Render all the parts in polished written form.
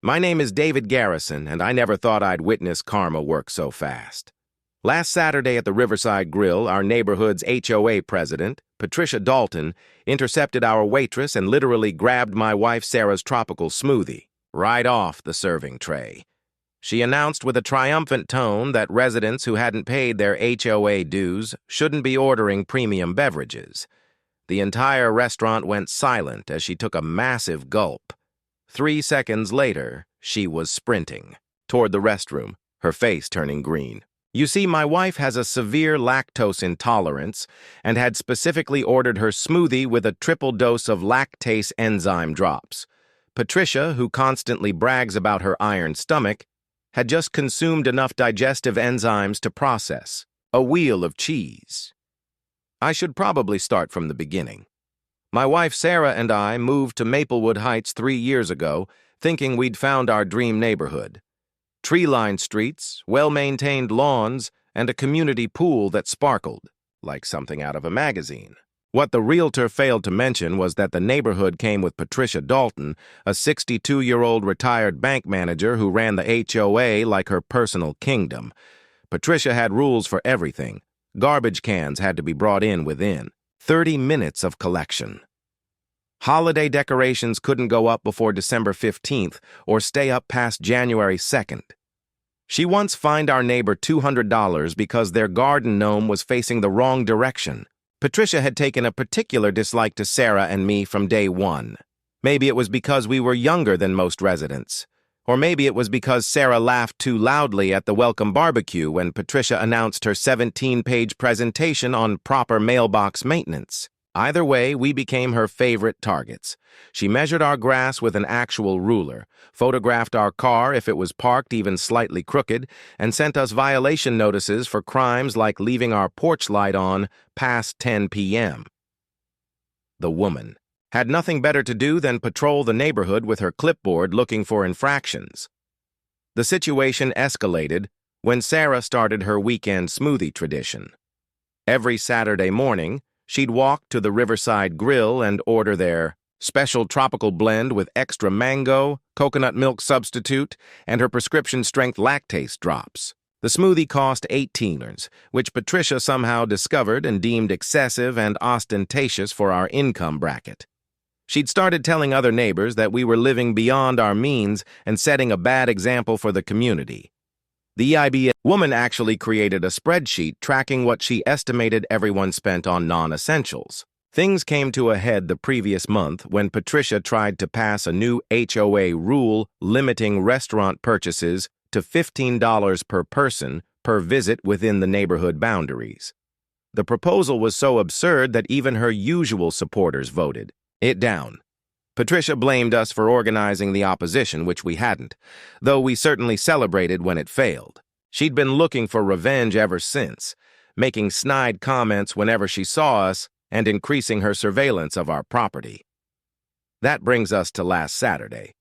My name is David Garrison, and I never thought I'd witness karma work so fast. Last Saturday at the Riverside Grill, our neighborhood's HOA president, Patricia Dalton, intercepted our waitress and literally grabbed my wife Sarah's tropical smoothie right off the serving tray. She announced with a triumphant tone that residents who hadn't paid their HOA dues shouldn't be ordering premium beverages. The entire restaurant went silent as she took a massive gulp. 3 seconds later, she was sprinting toward the restroom, her face turning green. You see, my wife has a severe lactose intolerance and had specifically ordered her smoothie with a triple dose of lactase enzyme drops. Patricia, who constantly brags about her iron stomach, had just consumed enough digestive enzymes to process a wheel of cheese. I should probably start from the beginning. My wife Sarah and I moved to Maplewood Heights 3 years ago, thinking we'd found our dream neighborhood. Tree-lined streets, well-maintained lawns, and a community pool that sparkled, like something out of a magazine. What the realtor failed to mention was that the neighborhood came with Patricia Dalton, a 62-year-old retired bank manager who ran the HOA like her personal kingdom. Patricia had rules for everything. Garbage cans had to be brought in within 30 minutes of collection. Holiday decorations couldn't go up before December 15th or stay up past January 2nd. She once fined our neighbor $200 because their garden gnome was facing the wrong direction. Patricia had taken a particular dislike to Sarah and me from day one. Maybe it was because we were younger than most residents. Or maybe it was because Sarah laughed too loudly at the welcome barbecue when Patricia announced her 17-page presentation on proper mailbox maintenance. Either way, we became her favorite targets. She measured our grass with an actual ruler, photographed our car if it was parked even slightly crooked, and sent us violation notices for crimes like leaving our porch light on past 10 p.m. The woman had nothing better to do than patrol the neighborhood with her clipboard looking for infractions. The situation escalated when Sarah started her weekend smoothie tradition. Every Saturday morning, she'd walk to the Riverside Grill and order their special tropical blend with extra mango, coconut milk substitute, and her prescription-strength lactase drops. The smoothie cost $18, which Patricia somehow discovered and deemed excessive and ostentatious for our income bracket. She'd started telling other neighbors that we were living beyond our means and setting a bad example for the community. The EIB woman actually created a spreadsheet tracking what she estimated everyone spent on non-essentials. Things came to a head the previous month when Patricia tried to pass a new HOA rule limiting restaurant purchases to $15 per person per visit within the neighborhood boundaries. The proposal was so absurd that even her usual supporters voted it down. Patricia blamed us for organizing the opposition, which we hadn't, though we certainly celebrated when it failed. She'd been looking for revenge ever since, making snide comments whenever she saw us and increasing her surveillance of our property. That brings us to last Saturday.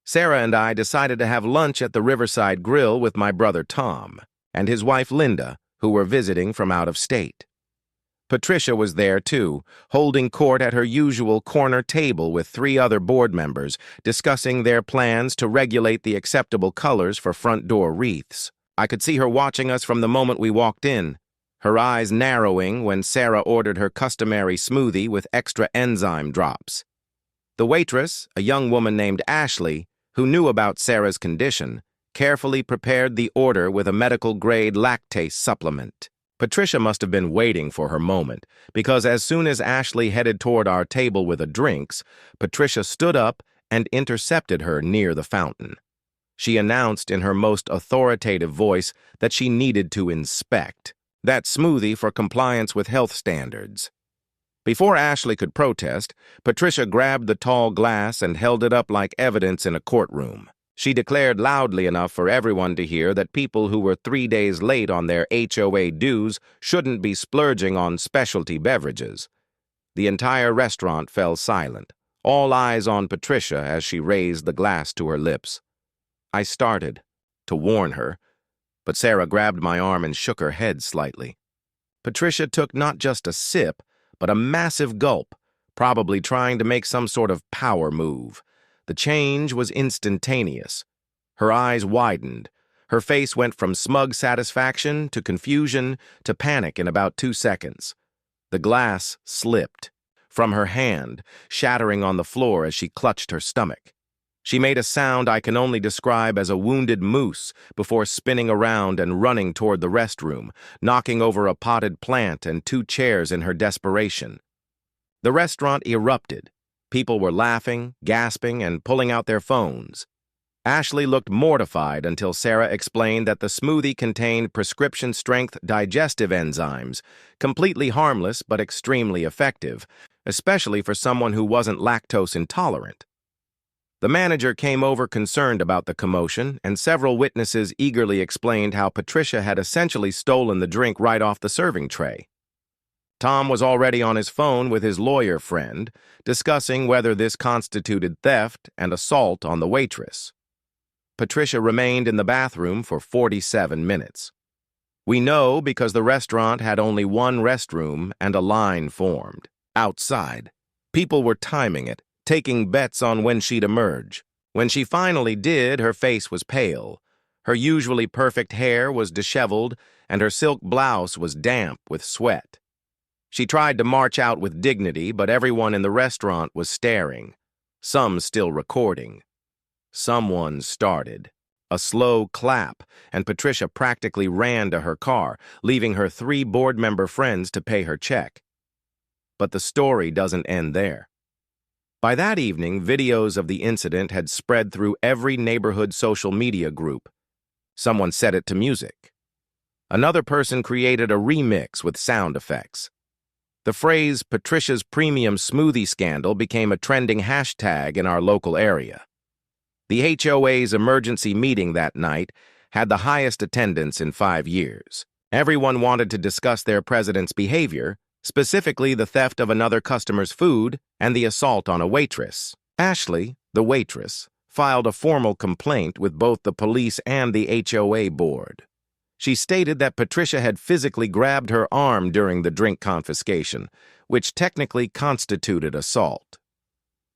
Sarah and I decided to have lunch at the Riverside Grill with my brother Tom and his wife Linda, who were visiting from out of state. Patricia was there, too, holding court at her usual corner table with 3 other board members, discussing their plans to regulate the acceptable colors for front door wreaths. I could see her watching us from the moment we walked in, her eyes narrowing when Sarah ordered her customary smoothie with extra enzyme drops. The waitress, a young woman named Ashley, who knew about Sarah's condition, carefully prepared the order with a medical-grade lactase supplement. Patricia must have been waiting for her moment, because as soon as Ashley headed toward our table with the drinks, Patricia stood up and intercepted her near the fountain. She announced in her most authoritative voice that she needed to inspect that smoothie for compliance with health standards. Before Ashley could protest, Patricia grabbed the tall glass and held it up like evidence in a courtroom. She declared loudly enough for everyone to hear that people who were 3 days late on their HOA dues shouldn't be splurging on specialty beverages. The entire restaurant fell silent, all eyes on Patricia as she raised the glass to her lips. I started to warn her, but Sarah grabbed my arm and shook her head slightly. Patricia took not just a sip, but a massive gulp, probably trying to make some sort of power move. The change was instantaneous. Her eyes widened. Her face went from smug satisfaction to confusion to panic in about 2 seconds. The glass slipped from her hand, shattering on the floor as she clutched her stomach. She made a sound I can only describe as a wounded moose before spinning around and running toward the restroom, knocking over a potted plant and 2 chairs in her desperation. The restaurant erupted. People were laughing, gasping, and pulling out their phones. Ashley looked mortified until Sarah explained that the smoothie contained prescription-strength digestive enzymes, completely harmless but extremely effective, especially for someone who wasn't lactose intolerant. The manager came over concerned about the commotion, and several witnesses eagerly explained how Patricia had essentially stolen the drink right off the serving tray. Tom was already on his phone with his lawyer friend, discussing whether this constituted theft and assault on the waitress. Patricia remained in the bathroom for 47 minutes. We know because the restaurant had only one restroom and a line formed. Outside, people were timing it, taking bets on when she'd emerge. When she finally did, her face was pale. Her usually perfect hair was disheveled, and her silk blouse was damp with sweat. She tried to march out with dignity, but everyone in the restaurant was staring, some still recording. Someone started. A slow clap, and Patricia practically ran to her car, leaving her 3 board member friends to pay her check. But the story doesn't end there. By that evening, videos of the incident had spread through every neighborhood social media group. Someone set it to music. Another person created a remix with sound effects. The phrase "Patricia's Premium Smoothie Scandal" became a trending hashtag in our local area. The HOA's emergency meeting that night had the highest attendance in 5 years. Everyone wanted to discuss their president's behavior, specifically the theft of another customer's food and the assault on a waitress. Ashley, the waitress, filed a formal complaint with both the police and the HOA board. She stated that Patricia had physically grabbed her arm during the drink confiscation, which technically constituted assault.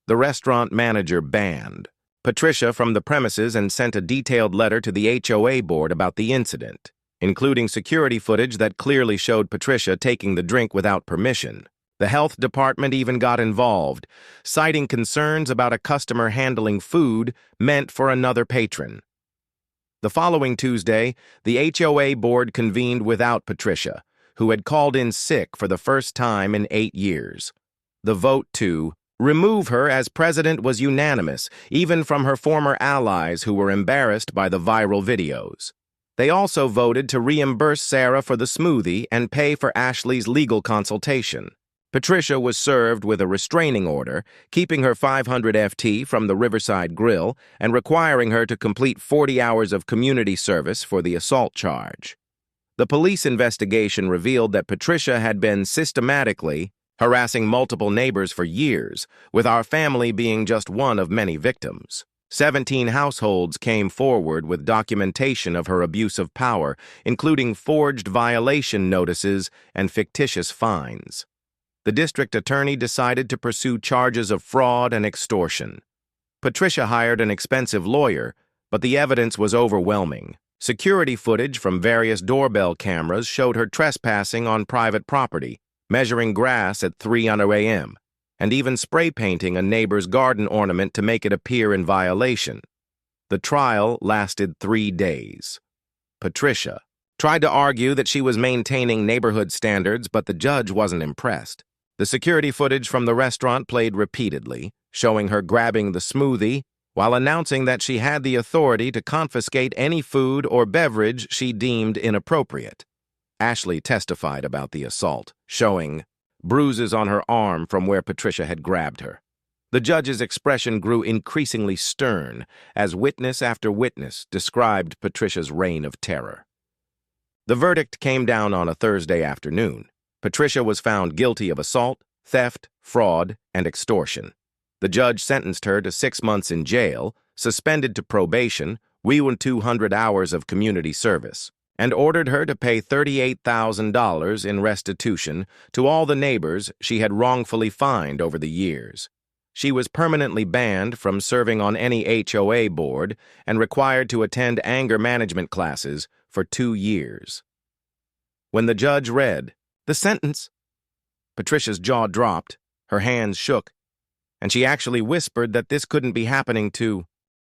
The restaurant manager banned Patricia from the premises and sent a detailed letter to the HOA board about the incident, including security footage that clearly showed Patricia taking the drink without permission. The health department even got involved, citing concerns about a customer handling food meant for another patron. The following Tuesday, the HOA board convened without Patricia, who had called in sick for the first time in 8 years. The vote to remove her as president was unanimous, even from her former allies who were embarrassed by the viral videos. They also voted to reimburse Sarah for the smoothie and pay for Ashley's legal consultation. Patricia was served with a restraining order, keeping her 500 FT from the Riverside Grill and requiring her to complete 40 hours of community service for the assault charge. The police investigation revealed that Patricia had been systematically harassing multiple neighbors for years, with our family being just one of many victims. 17 households came forward with documentation of her abuse of power, including forged violation notices and fictitious fines. The district attorney decided to pursue charges of fraud and extortion. Patricia hired an expensive lawyer, but the evidence was overwhelming. Security footage from various doorbell cameras showed her trespassing on private property, measuring grass at 3 a.m., and even spray painting a neighbor's garden ornament to make it appear in violation. The trial lasted 3 days. Patricia tried to argue that she was maintaining neighborhood standards, but the judge wasn't impressed. The security footage from the restaurant played repeatedly, showing her grabbing the smoothie while announcing that she had the authority to confiscate any food or beverage she deemed inappropriate. Ashley testified about the assault, showing bruises on her arm from where Patricia had grabbed her. The judge's expression grew increasingly stern as witness after witness described Patricia's reign of terror. The verdict came down on a Thursday afternoon. Patricia was found guilty of assault, theft, fraud, and extortion. The judge sentenced her to 6 months in jail, suspended to probation, 200 hours of community service, and ordered her to pay $38,000 in restitution to all the neighbors she had wrongfully fined over the years. She was permanently banned from serving on any HOA board and required to attend anger management classes for 2 years. When the judge read the sentence, Patricia's jaw dropped, her hands shook, and she actually whispered that this couldn't be happening to